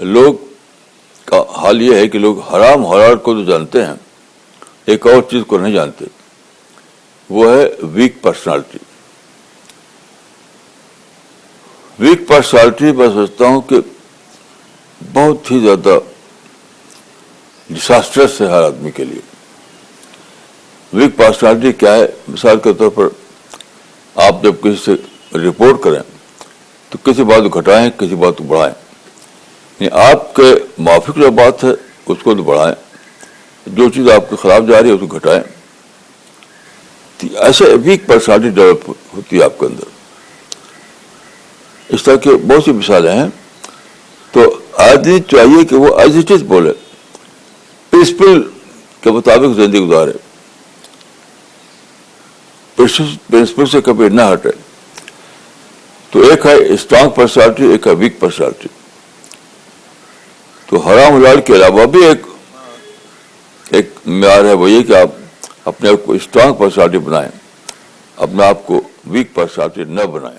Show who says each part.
Speaker 1: لوگ کا حال یہ ہے کہ لوگ حرام حلال کو تو جانتے ہیں، ایک اور چیز کو نہیں جانتے، وہ ہے ویک پرسنالٹی۔ ویک پرسنالٹی میں سمجھتا ہوں کہ بہت ہی زیادہ ڈساسٹرس ہے ہر آدمی کے لیے۔ ویک پرسنالٹی کیا ہے؟ مثال کے طور پر آپ جب کسی سے رپورٹ کریں تو کسی بات کو گھٹائیں، کسی بات کو بڑھائیں، یعنی آپ کے موافق جو بات ہے اس کو تو بڑھائیں، جو چیز آپ کے خلاف جا رہی ہے اس کو گھٹائیں۔ ایسے ویک پرسنالٹی ڈیولپ ہوتی ہے آپ کے اندر۔ اس طرح کی بہت سی مثالیں ہیں۔ تو آدمی چاہیے کہ وہ ایز اٹ از بولے، پرنسپل کے مطابق زندگی گزارے، پرنسپل سے کبھی نہ ہٹے۔ تو ایک ہے اسٹرانگ پرسنالٹی، ایک ہے ویک پرسنالٹی۔ تو حرام حلال کے علاوہ بھی ایک معیار ہے، وہ یہ کہ آپ اپنے آپ کو اسٹرانگ پرسنالٹی بنائیں، اپنے آپ کو ویک پرسنالٹی نہ بنائیں۔